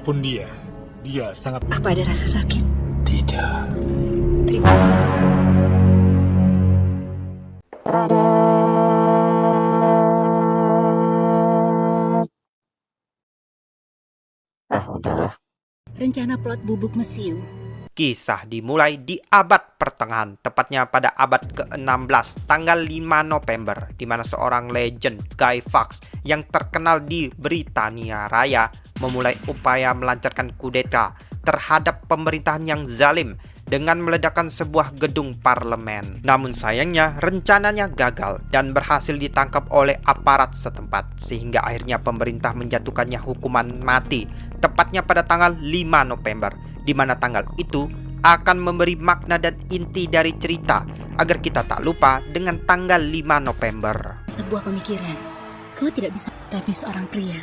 Pun dia sangat... Apa ada rasa sakit? Tidak. Terima. Udahlah. Rencana plot Bubuk Mesiu. Kisah dimulai di abad pertengahan, tepatnya pada abad ke-16, tanggal 5 November, di mana seorang legend, Guy Fawkes, yang terkenal di Britania Raya, memulai upaya melancarkan kudeta terhadap pemerintahan yang zalim dengan meledakkan sebuah gedung parlemen. Namun sayangnya, rencananya gagal dan berhasil ditangkap oleh aparat setempat, sehingga akhirnya pemerintah menjatuhkannya hukuman mati, tepatnya pada tanggal 5 November, di mana tanggal itu akan memberi makna dan inti dari cerita agar kita tak lupa dengan tanggal 5 November. Sebuah pemikiran. Kau tidak bisa, tapi seorang pria.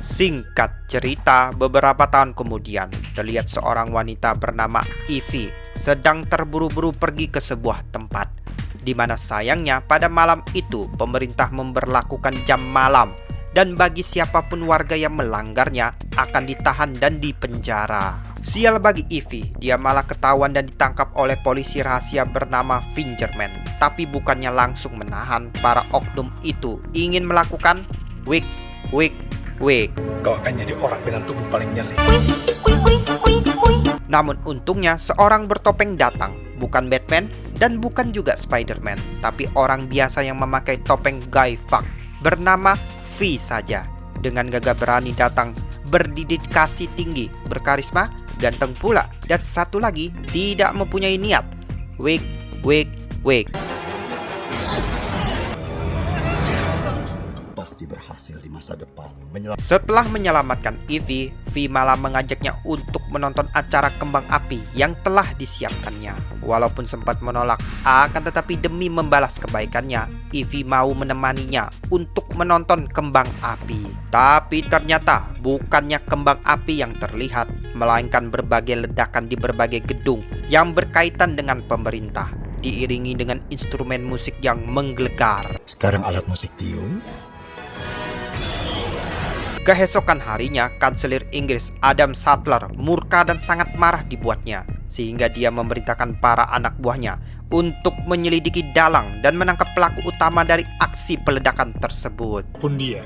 Singkat cerita, beberapa tahun kemudian, terlihat seorang wanita bernama Evie sedang terburu-buru pergi ke sebuah tempat, di mana sayangnya pada malam itu pemerintah memberlakukan jam malam, dan bagi siapapun warga yang melanggarnya akan ditahan dan dipenjara. Sial bagi Evie, dia malah ketahuan dan ditangkap oleh polisi rahasia bernama Fingerman. Tapi bukannya langsung menahan, para oknum itu ingin melakukan wig. Kau akan jadi orang dengan tubuh paling nyeri. Namun untungnya seorang bertopeng datang, bukan Batman dan bukan juga Spider-Man, tapi orang biasa yang memakai topeng Guy Fawkes bernama V saja. Dengan gagah berani datang, berdedikasi tinggi, berkarisma, ganteng pula, dan satu lagi tidak mempunyai niat. Wig. Pasti berhasil di masa depan. Setelah menyelamatkan Evie, V malah mengajaknya untuk menonton acara kembang api yang telah disiapkannya. Walaupun sempat menolak, akan tetapi demi membalas kebaikannya, Evie mau menemaninya untuk menonton kembang api. Tapi ternyata bukannya kembang api yang terlihat, melainkan berbagai ledakan di berbagai gedung yang berkaitan dengan pemerintah, diiringi dengan instrumen musik yang menggelegar. Sekarang alat musik tiup. Keesokan harinya, Kanselir Inggris Adam Sattler murka dan sangat marah dibuatnya, sehingga dia memerintahkan para anak buahnya untuk menyelidiki dalang dan menangkap pelaku utama dari aksi peledakan tersebut. Pun dia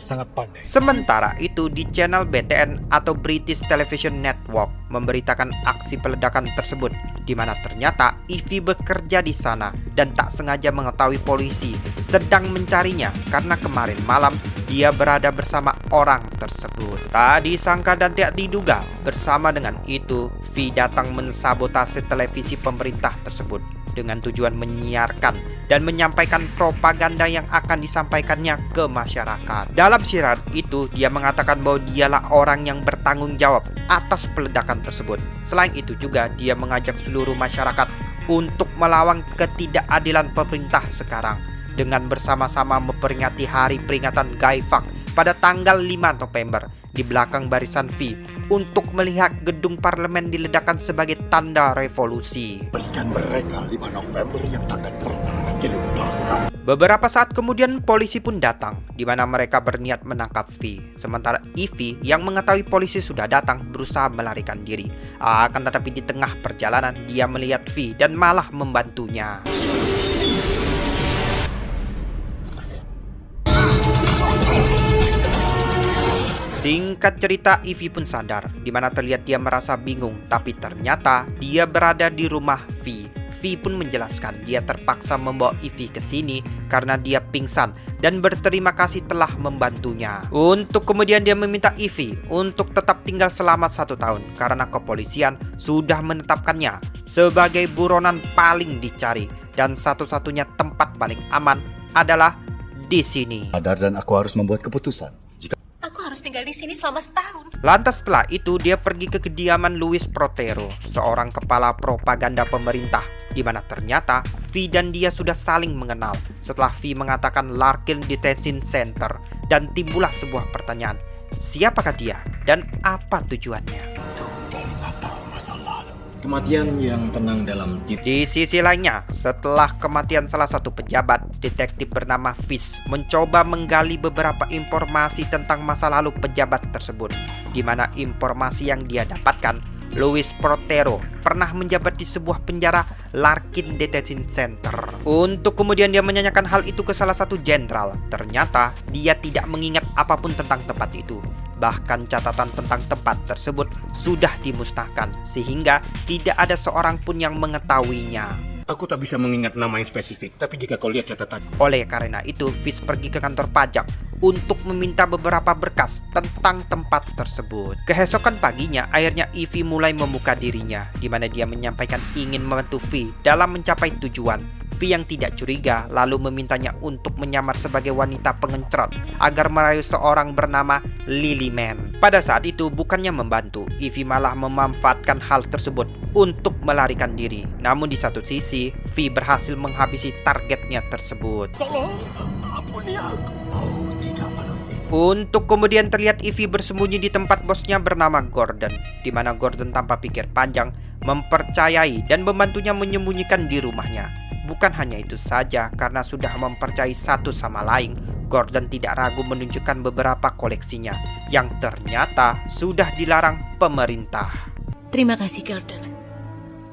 sangat pandai. Sementara itu di channel BTN atau British Television Network memberitakan aksi peledakan tersebut, di mana ternyata Evie bekerja di sana dan tak sengaja mengetahui polisi sedang mencarinya karena kemarin malam dia berada bersama orang tersebut. Tak disangka dan tidak diduga, bersama dengan itu V datang mensabotase televisi pemerintah tersebut dengan tujuan menyiarkan dan menyampaikan propaganda yang akan disampaikannya ke masyarakat. Dalam siaran itu, dia mengatakan bahwa dialah orang yang bertanggung jawab atas peledakan tersebut. Selain itu juga, dia mengajak seluruh masyarakat untuk melawan ketidakadilan pemerintah sekarang dengan bersama-sama memperingati hari peringatan Guy Fawkes pada tanggal 5 November di belakang barisan V untuk melihat gedung parlemen diledakkan sebagai tanda revolusi. Berikan mereka 5 November yang takkan pernah dilupakan. Beberapa saat kemudian polisi pun datang, di mana mereka berniat menangkap V. Sementara Evie yang mengetahui polisi sudah datang berusaha melarikan diri. Akan tetapi di tengah perjalanan dia melihat V dan malah membantunya. Singkat cerita, Evie pun sadar, di mana terlihat dia merasa bingung, tapi ternyata dia berada di rumah V. V pun menjelaskan dia terpaksa membawa Evie ke sini karena dia pingsan dan berterima kasih telah membantunya. Untuk kemudian dia meminta Evie untuk tetap tinggal selama 1 tahun karena kepolisian sudah menetapkannya sebagai buronan paling dicari dan satu-satunya tempat paling aman adalah di sini. Sadar dan aku harus membuat keputusan. Aku harus tinggal di sini selama setahun. Lantas setelah itu dia pergi ke kediaman Louis Prothero, seorang kepala propaganda pemerintah, di mana ternyata V dan dia sudah saling mengenal setelah V mengatakan Larkin Detention Center, dan timbullah sebuah pertanyaan, siapakah dia dan apa tujuannya? Itu dari Natal masa lalu. Kematian yang tenang dalam titik. Di sisi lainnya, setelah kematian salah satu pejabat, detektif bernama Fish mencoba menggali beberapa informasi tentang masa lalu pejabat tersebut. di mana informasi yang dia dapatkan, Luis Protero pernah menjabat di sebuah penjara Larkin Detention Center. Untuk kemudian dia menanyakan hal itu ke salah satu jenderal. Ternyata dia tidak mengingat apapun tentang tempat itu. Bahkan catatan tentang tempat tersebut sudah dimusnahkan, sehingga tidak ada seorang pun yang mengetahuinya. Aku tak bisa mengingat nama yang spesifik, tapi jika kau lihat catatan. Oleh karena itu, Fish pergi ke kantor pajak untuk meminta beberapa berkas tentang tempat tersebut. Keesokan paginya, akhirnya Ivy mulai membuka dirinya, di mana dia menyampaikan ingin membantu V dalam mencapai tujuan. V yang tidak curiga lalu memintanya untuk menyamar sebagai wanita pengencrot agar merayu seorang bernama Lily Man. Pada saat itu, bukannya membantu, Ivy malah memanfaatkan hal tersebut untuk melarikan diri. Namun di satu sisi, V berhasil menghabisi targetnya tersebut. Tolong, ampuni aku. Oh, tidak malam ini. Untuk kemudian terlihat Ivy bersembunyi di tempat bosnya bernama Gordon, di mana Gordon tanpa pikir panjang mempercayai dan membantunya menyembunyikan di rumahnya. Bukan hanya itu saja, karena sudah mempercayai satu sama lain, Gordon tidak ragu menunjukkan beberapa koleksinya yang ternyata sudah dilarang pemerintah. Terima kasih, Gordon.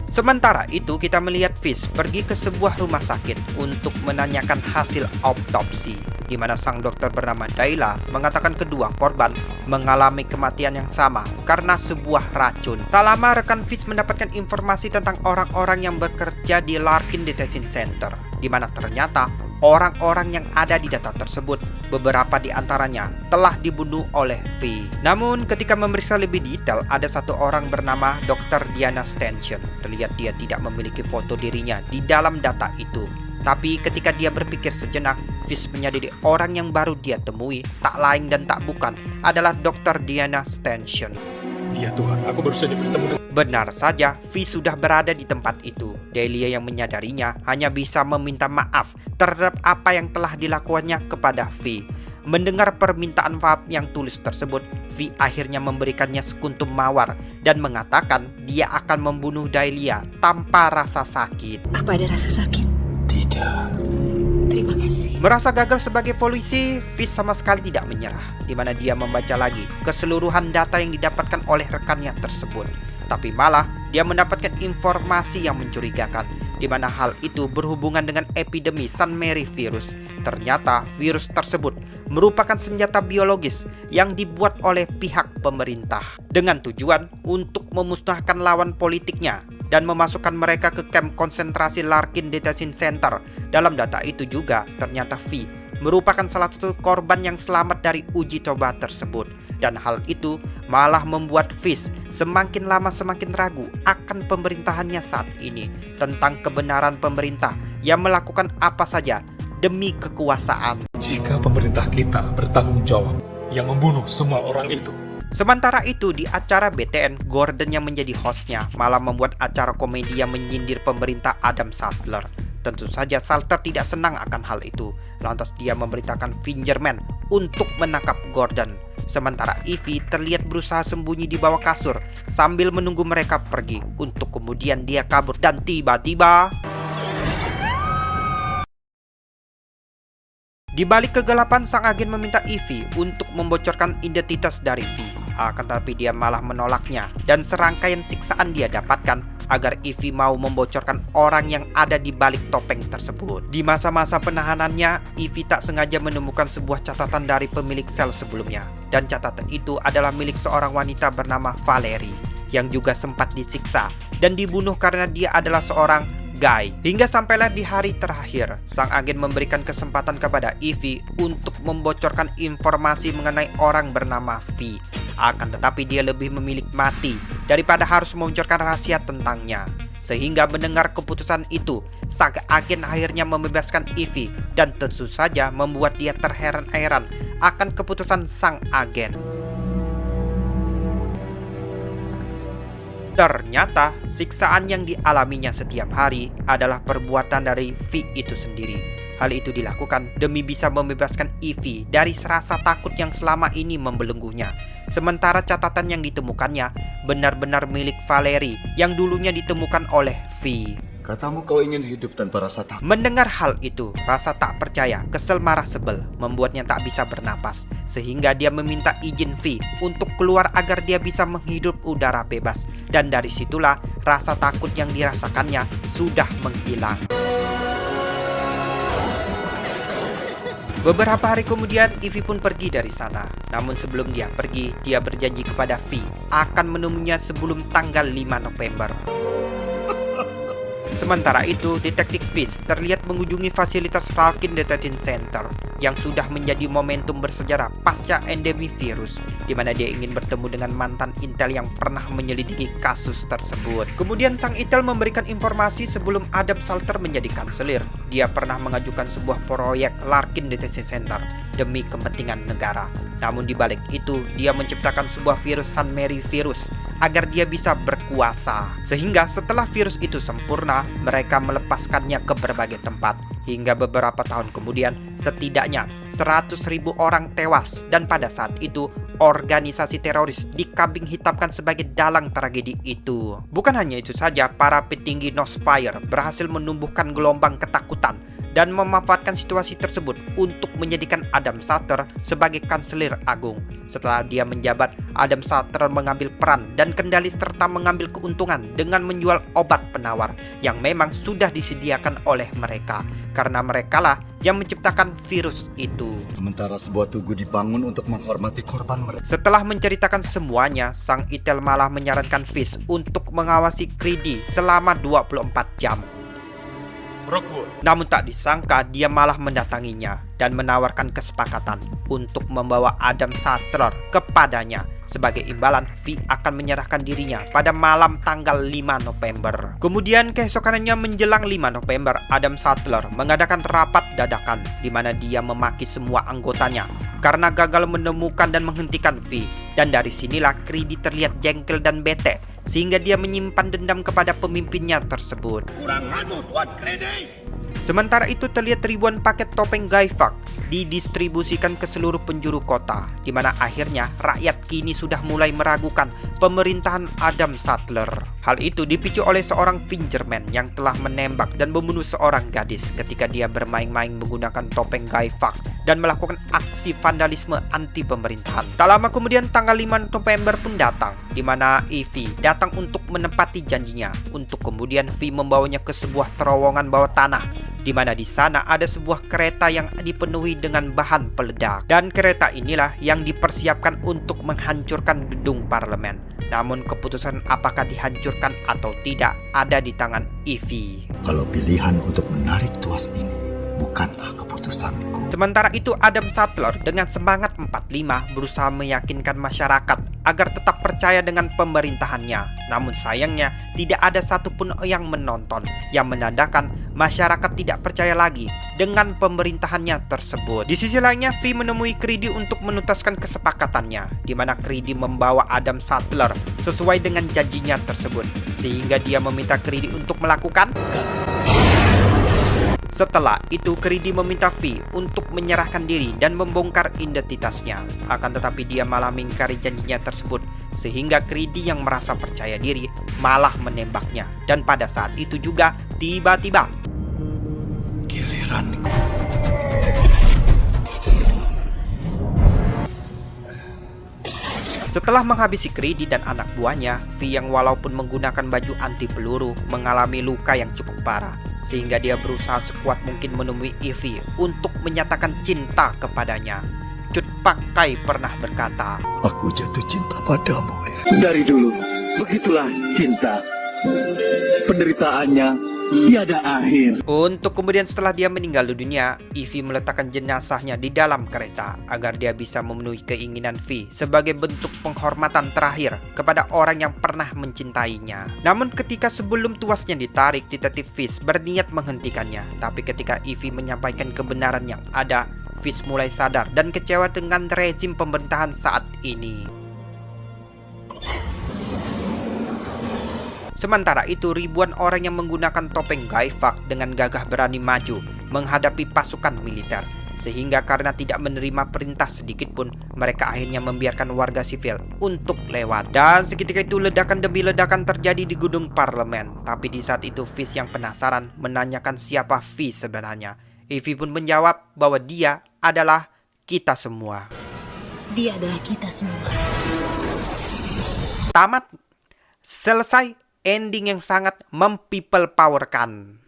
Sementara itu, kita melihat Fish pergi ke sebuah rumah sakit untuk menanyakan hasil autopsi, di mana sang dokter bernama Dayla mengatakan kedua korban mengalami kematian yang sama karena sebuah racun. Tak lama rekan Fish mendapatkan informasi tentang orang-orang yang bekerja di Larkin Detention Center, di mana ternyata orang-orang yang ada di data tersebut, beberapa di antaranya telah dibunuh oleh V. Namun ketika memeriksa lebih detail, ada satu orang bernama Dr. Diana Stanton. Terlihat dia tidak memiliki foto dirinya di dalam data itu. Tapi ketika dia berpikir sejenak, Fish menyadari orang yang baru dia temui tak lain dan tak bukan adalah Dr. Diana Stanton. Ya Tuhan, aku baru saja bertemu dengan... Benar saja, V sudah berada di tempat itu. Delia yang menyadarinya hanya bisa meminta maaf terhadap apa yang telah dilakukannya kepada V. Mendengar permintaan maaf yang tulis tersebut, V akhirnya memberikannya sekuntum mawar dan mengatakan dia akan membunuh Delia tanpa rasa sakit. Apa ada rasa sakit? Tidak. Terima kasih. Merasa gagal sebagai polisi, Fish sama sekali tidak menyerah, di mana dia membaca lagi keseluruhan data yang didapatkan oleh rekannya tersebut. Tapi malah dia mendapatkan informasi yang mencurigakan, di mana hal itu berhubungan dengan epidemi St. Mary virus. Ternyata virus tersebut merupakan senjata biologis yang dibuat oleh pihak pemerintah dengan tujuan untuk memusnahkan lawan politiknya dan memasukkan mereka ke kamp konsentrasi Larkin Detention Center. Dalam data itu juga ternyata V merupakan salah satu korban yang selamat dari uji coba tersebut. Dan hal itu malah membuat Fish semakin lama semakin ragu akan pemerintahannya saat ini, tentang kebenaran pemerintah yang melakukan apa saja demi kekuasaan. Jika pemerintah kita bertanggung jawab yang membunuh semua orang itu. Sementara itu di acara BTN, Gordon yang menjadi hostnya malah membuat acara komedi yang menyindir pemerintah Adam Sandler. Tentu saja Salter tidak senang akan hal itu. Lantas dia memerintahkan Fingerman untuk menangkap Gordon. Sementara Ivy terlihat berusaha sembunyi di bawah kasur sambil menunggu mereka pergi, untuk kemudian dia kabur dan tiba-tiba di balik kegelapan, sang agen meminta Ivy untuk membocorkan identitas dari V. Akan tetapi dia malah menolaknya, dan serangkaian siksaan dia dapatkan agar Ivy mau membocorkan orang yang ada di balik topeng tersebut. Di masa-masa penahanannya, Ivy tak sengaja menemukan sebuah catatan dari pemilik sel sebelumnya, dan catatan itu adalah milik seorang wanita bernama Valerie yang juga sempat disiksa dan dibunuh karena dia adalah seorang Guy. Hingga sampailah di hari terakhir, sang agen memberikan kesempatan kepada Ivy untuk membocorkan informasi mengenai orang bernama V. Akan tetapi dia lebih memilih mati daripada harus membocorkan rahasia tentangnya. Sehingga mendengar keputusan itu, sang agen akhirnya membebaskan Ivy, dan tentu saja membuat dia terheran-heran akan keputusan sang agen. Ternyata siksaan yang dialaminya setiap hari adalah perbuatan dari V itu sendiri. Hal itu dilakukan demi bisa membebaskan Ivy dari rasa takut yang selama ini membelenggunya. Sementara catatan yang ditemukannya benar-benar milik Valerie yang dulunya ditemukan oleh V. Katamu kau ingin hidup tanpa rasa takut. Mendengar hal itu, rasa tak percaya, kesel, marah, sebel membuatnya tak bisa bernapas. Sehingga dia meminta izin V untuk keluar agar dia bisa menghirup udara bebas. Dan dari situlah rasa takut yang dirasakannya sudah menghilang. Beberapa hari kemudian, Ivy pun pergi dari sana. Namun sebelum dia pergi, dia berjanji kepada V akan menemuinya sebelum tanggal 5 November. Sementara itu, Detektif Fish terlihat mengunjungi fasilitas Ralkin Detention Center yang sudah menjadi momentum bersejarah pasca endemi virus, di mana dia ingin bertemu dengan mantan Intel yang pernah menyelidiki kasus tersebut. Kemudian sang Intel memberikan informasi sebelum Adam Salter menjadi kanselir. Dia pernah mengajukan sebuah proyek Larkin Detention Center demi kepentingan negara. Namun di balik itu, dia menciptakan sebuah virus Sun Mary virus agar dia bisa berkuasa. Sehingga setelah virus itu sempurna, mereka melepaskannya ke berbagai tempat. Hingga beberapa tahun kemudian, setidaknya 100.000 orang tewas. Dan pada saat itu, organisasi teroris dikambing hitamkan sebagai dalang tragedi itu. Bukan hanya itu saja, para petinggi Nosfire berhasil menumbuhkan gelombang ketakutan dan memanfaatkan situasi tersebut untuk menjadikan Adam Salter sebagai kanselir agung. Setelah dia menjabat, Adam Salter mengambil peran dan kendali serta mengambil keuntungan dengan menjual obat penawar yang memang sudah disediakan oleh mereka, karena merekalah yang menciptakan virus itu. Sementara sebuah tugu dibangun untuk menghormati korban mereka. Setelah menceritakan semuanya, sang Intel malah menyarankan Fish untuk mengawasi Creedy selama 24 jam. Rockwood, Namun tak disangka dia malah mendatanginya dan menawarkan kesepakatan untuk membawa Adam Salter kepadanya. Sebagai imbalan, V akan menyerahkan dirinya pada malam tanggal 5 November. Kemudian keesokannya menjelang 5 November, Adam Salter mengadakan rapat dadakan di mana dia memaki semua anggotanya karena gagal menemukan dan menghentikan V. Dan dari sinilah Creedy terlihat jengkel dan bete, sehingga dia menyimpan dendam kepada pemimpinnya tersebut. Kurang anu, Tuan Creedy. Sementara itu terlihat ribuan paket topeng Guy Fawkes didistribusikan ke seluruh penjuru kota, di mana akhirnya rakyat kini sudah mulai meragukan pemerintahan Adam Salter. Hal itu dipicu oleh seorang Fingerman yang telah menembak dan membunuh seorang gadis ketika dia bermain-main menggunakan topeng Guy Fawkes dan melakukan aksi vandalisme anti pemerintahan. Tak lama kemudian tanggal 5 November pun datang, di mana Ivy datang untuk menepati janjinya untuk kemudian V membawanya ke sebuah terowongan bawah tanah, di mana di sana ada sebuah kereta yang dipenuhi dengan bahan peledak. Dan kereta inilah yang dipersiapkan untuk menghancurkan gedung parlemen. Namun keputusan apakah dihancurkan atau tidak ada di tangan Ivy. Kalau pilihan untuk menarik tuas ini bukanlah keputusanku. Sementara itu Adam Salter dengan semangat 45 berusaha meyakinkan masyarakat agar tetap percaya dengan pemerintahannya. Namun sayangnya tidak ada satupun yang menonton, yang menandakan masyarakat tidak percaya lagi dengan pemerintahannya tersebut. Di sisi lainnya, V menemui Creedy untuk menuntaskan kesepakatannya, di mana Creedy membawa Adam Salter sesuai dengan janjinya tersebut, sehingga dia meminta Creedy untuk melakukan. Setelah itu, Creedy meminta V untuk menyerahkan diri dan membongkar identitasnya. Akan tetapi dia malah mengingkari janjinya tersebut, sehingga Creedy yang merasa percaya diri malah menembaknya. Dan pada saat itu juga, tiba-tiba Giliranku. setelah menghabisi Creedy dan anak buahnya, V yang walaupun menggunakan baju anti peluru mengalami luka yang cukup parah, sehingga dia berusaha sekuat mungkin menemui Ivy untuk menyatakan cinta kepadanya. Cut Pakai pernah berkata, Aku jatuh cinta padamu, Ivy. Dari dulu, begitulah cinta. Penderitaannya tiada akhir. Untuk kemudian setelah dia meninggal dunia, Ivy meletakkan jenazahnya di dalam kereta agar dia bisa memenuhi keinginan V sebagai bentuk penghormatan terakhir kepada orang yang pernah mencintainya. Namun ketika sebelum tuasnya ditarik, Detektif Fish berniat menghentikannya. Tapi ketika Ivy menyampaikan kebenaran yang ada, Fish mulai sadar dan kecewa dengan rezim pemerintahan saat ini. Sementara itu, ribuan orang yang menggunakan topeng Guy Fawkes dengan gagah berani maju menghadapi pasukan militer. Sehingga karena tidak menerima perintah sedikit pun, mereka akhirnya membiarkan warga sivil untuk lewat. Dan seketika itu ledakan demi ledakan terjadi di gedung parlemen. Tapi di saat itu Fish yang penasaran menanyakan siapa Fish sebenarnya. Ivy pun menjawab bahwa dia adalah kita semua. Dia adalah kita semua. Tamat. Selesai. Ending yang sangat mempeople powerkan.